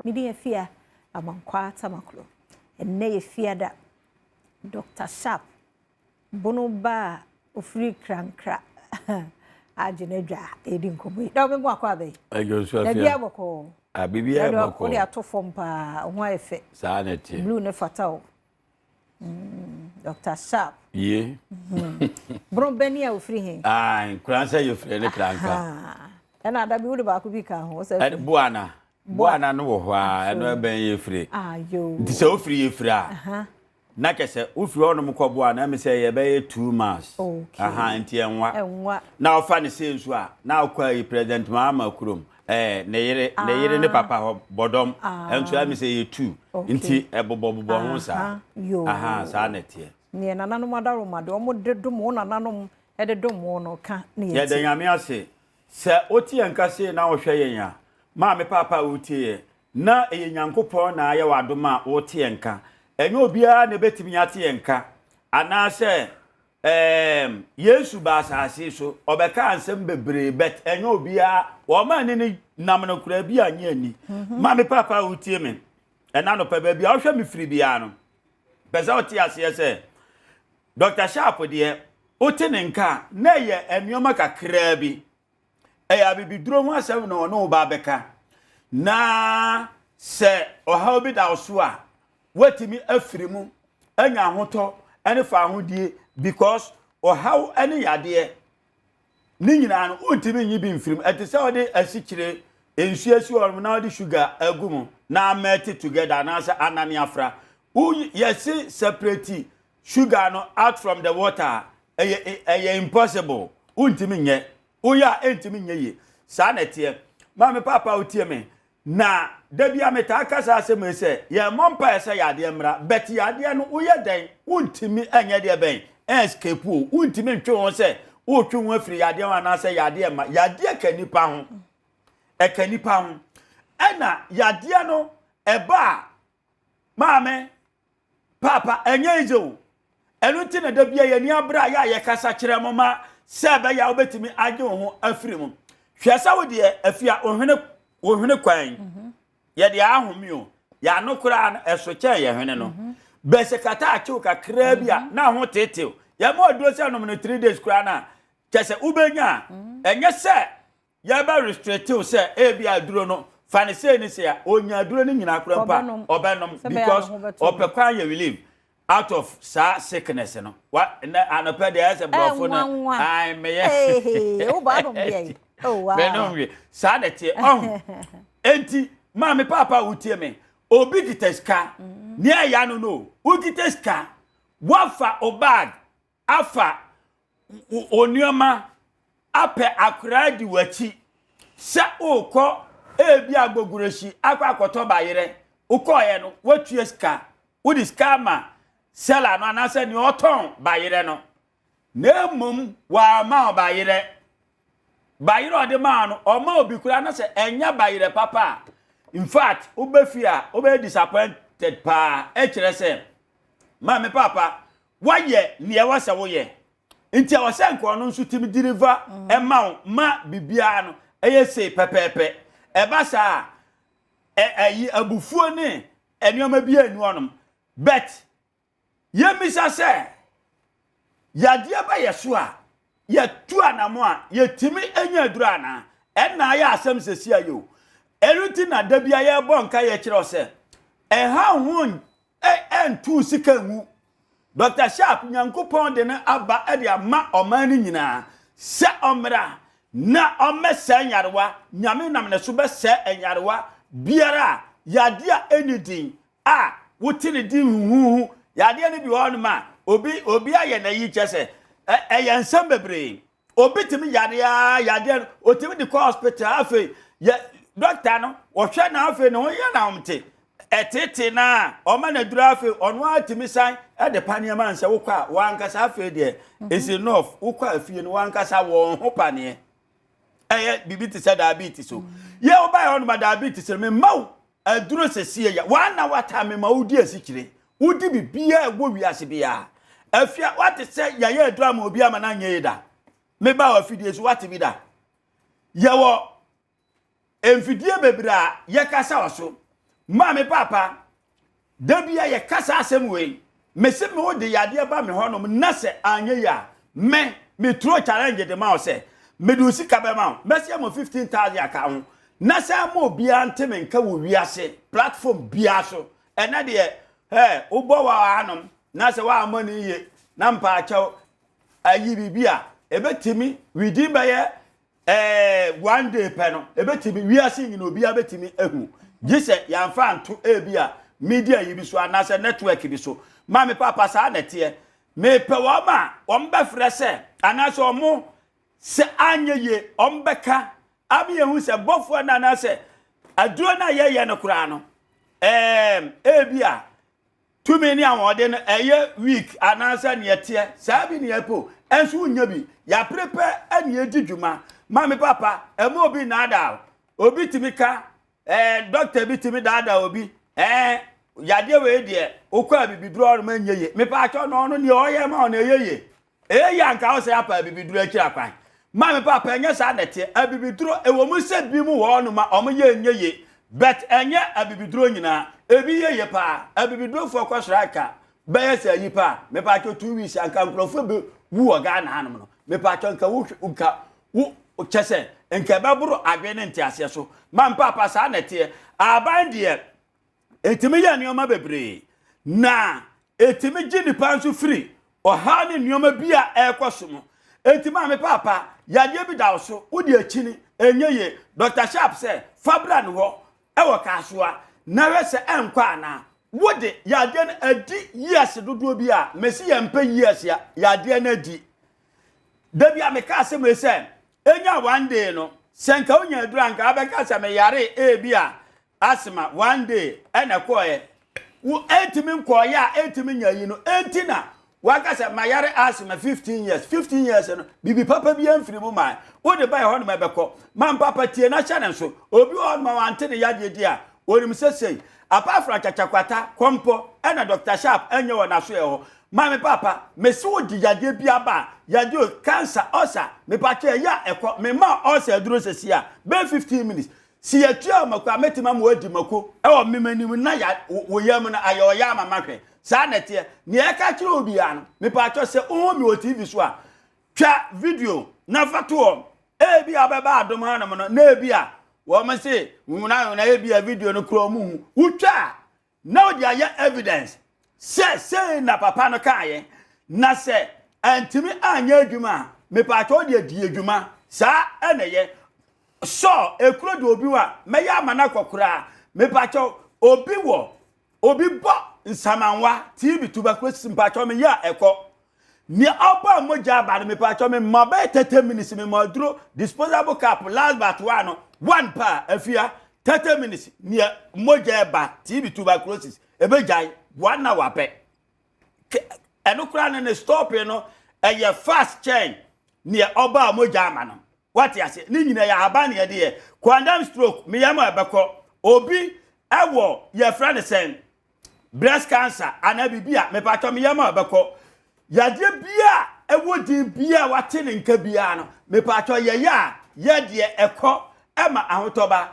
Midi efia amankwa tamaklo. Enne efia da Dr. Sharp bonoba ofri krankra ajenedwa edi nkomo. Da me mo akwa be. Ejosu afia. Da bia boko. Bibia boko. Ko dia to fom pa ho efe. Sa na tie. Blue ne fatao. Dr. Sharp. Ye. Bro beni a ofri hen. Kransa yo fre ne kranka. Na da bi wo ba ko bi ka ho. Buana no wo ho a eno ben ye fre. Yo. Nti se ofri ye fre a. Na kese ofri ono mko buana me se ye be 2 months. Nti enwa. Na ofa ne se nsu a na okwa yi president Mahama Kurom. Ne yire ne papa ho bodom. Entu a me se ye 2. Nti ebobo ho sa. Sa na tie. Ne nananom adaromade omo dedom wo nananom ededom wo no ka ne ye. Ye de nyame ase. Se oti enkase na wo hwe yen ya. Ma me papa utie na eyanyankopon na aye wadoma wote enka enye obia na betimi ate enka ana se Yesu ba asase so obeka ansem bebre bet enye obia wo ma ni nam no kura bia anye ani ma me papa utie me ena no pa bia wo hwe me firi bia no pesa wote ase se Dr. Sharp de wote ne nka na ye enuoma kakra bi eya bibiduro ho asem no no ba beka na se oha bi da oso a watimi afirimu anya hoto ene fa hodie because oha ene yade ni nyina no utimi nyi bi mfirim etese ode asikire ensu asi ormo na ode sugar agumu na melt together na asa anani afra yesi separate sugar no out from the water impossible untimi nye uya entimi nye yi sa na tie ma me papa utie me na dabia metaka sa asem se ye mompa ese yade mra bet yade no uye den untimi enye de ben escape untimi ntwe won se utwe won afiri yade wan na se yade ma yade kanipa ho ekanipa ho ena yade no eba maame papa enye ijo enu ti na dabia ye ni abra ya ye kasa kire mo ma se be ya obetimi age ho afiri mu hwesa wo de afia ohwene kwan ye de ahome o ya no kura eso che ye hwene no bese kata achu kakra bia na ho tete ye ma oduro se no 3 days kura na kese ubenya enye se ye ba restrictive se e bia duro no fane se ni se ya onya duro ni nyina kura mpa obenom because opekwan ye will live out of sickness no what anope de as a brofo na ai me ye o ba no me oh wow benom sa de tie enti ma me papa utie me obi giteska ne ya no ugiteska wafa obag afa onioma ape akradi wachi sa okọ ebi agbogureshi akwakoto bayire ukoye no watue ska udi skama sela no anase ni oton bayire no na mum wa ma bayire ode ma no o ma obi kura na se enya bayire papa in fact obefia obe disappointed pa e kire se ma me papa waye ne e wase wo ye nti e wase nko no nso timi deliver e ma bibia no eye sei pepepe e ba sa ayi abufuo ne enuoma bi anu onom bet yemisa se yade ba yeso a ye tu anamo a ye timi enya adura na enna ya asem sesi ayo eruti na dabia ye bonka ye kire ose ha hun entu sika nwu Dr. Sharp nyankopon de na aba e de ama omani nyina se omra na omesa nyarewa nyame nam ne so be se enyarewa biara yade a anything a wotini di huhu yade ne bi ho no ma obi aye na yi chese yansam bebre obi timi yade otimi di hospital afi ya doctor no wo hwe na afi no ya na omte etete na o ma na dura afi ono atimi san e de panie man se wokwa wankasa afi de is enough wokwa afi no wankasa wo ho panie bibi ti se diabetes so ye oba ye no diabetes me maw aduro sesie ya wana wata me mawudi asikire wudi bibia egwo wiase bia afia what say ya ye adura ma obi ama na nye da me ba wa fidie so what bi da Yawo emfidie bebra ye kasa waso ma me papa da bia ye kasa asem we me se me wode yade ba me honom na se anye ya me tro challenge de ma o se me du sika be ma me se mo 15000 aka ho na se mo bia nteme nka wo wiase platform bia so ena de ubo wa anom na se wa amani ye na mpa achew ayi bibia ebetimi within by 1 day peno ebetimi wiase nyina obi abetimi ehu gise yamfa nto ebia media yi bi so anase network bi so ma me papa sa na tie me pe wo ma ombe frese anase omo se anyeye ombeka abi ehu se bofo na anase aduro na ye no kura no ebia tumi ni awode no eye week anase ne tie sa bi ne epo enso nya bi ya prepare ani edidwuma ma me papa emo obi na ada obi timika doctor bi timi dada obi yade we de okwa bibiduro no manyeye me pa acho no ne oye ma no eyeye eya nka o se apa bibiduro akira kwan ma me papa enye sa nete abibiduro ewo mu se bi mu wo no ma o mo ye nyeye but enye abibiduro nyina ebi yeye pa abibiduro fo kwa shraka be ye se yi pa me pa acho 2 weeks anka nkrofo be wu oga na hanom no me pa acho nka wu chese nka baburu agwene ntiase so ma papa sa nete aban de etimi ya nioma bebre na etimi gini pansu free oha ne nioma bia ekosomo etimi ame papa yade bi dawo so wodi akini enyeye Dr. Sharp say fabra ne ho ewo kasoa na wese enkwa na wodi yade na adi years dodo bi a mesi ye mpa years ya yade na adi da bia me ka se me se enya 1 day no senka onya duranka abeka se me yare bia asima 1 day ena koye wo etimi nkoye a etimi nyayi no entina wakasa mayare asima 15 years no bibi papa bi amfiri mu mai wo de bai ho no mebeko man papa tie na chane so obi on ma wante de yade di a onim sesei apafra chachakwata kompo ena Dr. Sharp enye wona so e ho ma me papa me se wo di yade bia ba yade o cancer osa me pa che ya eko me ma osa duro sesi a be 15 minutes si yetua makwa metima mo adi mako e wo memanim na ya wo yam na ayo ya mama hwe sa nete ne e ka kire obi ya no me pa cho se o mi o TV so a twa video na fato e bi abeba adom ha no na e bi a wo me se na e bi a video no kro mu utwa na odi aya evidence se na papa no kaaye na se antimi anya adwuma me pa cho de adi adwuma sa eneye so ekuro de obi wa meya amana kokora me pacho obi wo obi bo nsamanwa TV tuberculosis mpacho me ya eko ni oba moja ba me pacho me mabe 30 minutes me maduro disposable cap last but one pa afia 30 minutes ni moja ba TV tuberculosis ebejai 1 hour pe enukura ne stop no eye fast change ni oba moja amano what you say ni nyina ya abane ye de quantum stroke me yam abeko obi ewo ye friend sen breast cancer ana bibia me pato me yam abeko yade bia ewo din bia wate ne nka bia no me pato ye ya ye de eko ema ahotoba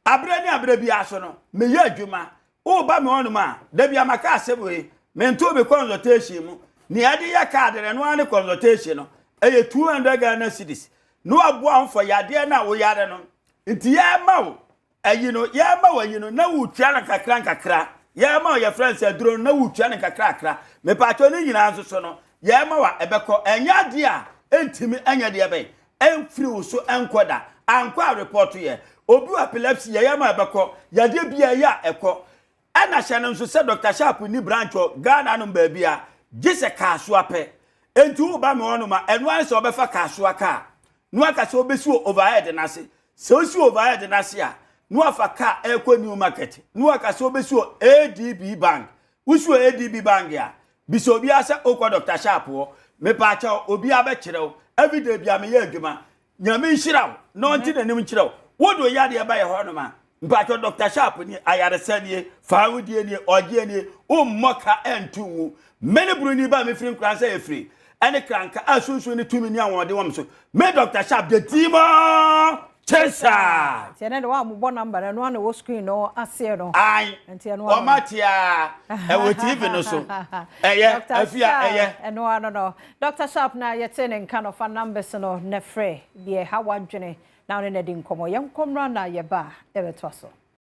abre ni abre bia so no me ye adwuma o ba me onuma da bia maka asebwe me nto be consultation mu ni ade ye card re no ane consultation no eye 200 Ghana cedis no aboa mfo yade na wo yade no nti ya ma wo ayino ya ma wo ayino na wo twa na kakra ya ma wo ya friends aduro na wo twa na kakra me pa to ni nyina nso so no ya ma wa ebeko enya de a entimi enya de be enfiri wo so enkoda ankwa report ye obi epilepsy ya ma ebeko yade bia ya eko ana hye nso se Dr. Sharp ni branch Ghana no ba bia gise kaso ape enti wo ba me wono ma eno an se obefa kaso aka no aka se obesi overhead na se se osi overhead na se a no afa ka ekwa new market no aka se obesi ADB bank usu ADB bank ya biso obi asa okwa Dr. Sharp wo me pa cha obi abekirew everyday bia me ya adwuma nyame nhiraw no nti nanim nhiraw wodo yade e ba ye ho no ma mpa cha Dr. Sharp ni ayaresa ni faawudie ni ogie ni o mmoka entu many bruni ba me free kransa e free ene kranka asunsu ni tumi ni awon de wom so me Dr. Sharp de timo Chesa. Tiene de wa mo bo number no na wo screen no ase no. Ai. Enti no. O matia. E wo TV no so. Eye, afia eye. No. Dr. Sharp na yete ne nka no fa numbers no ne frɛ. Ye ha wadwene na ne di nkomo. Ye nkomra na ye ba e beto so.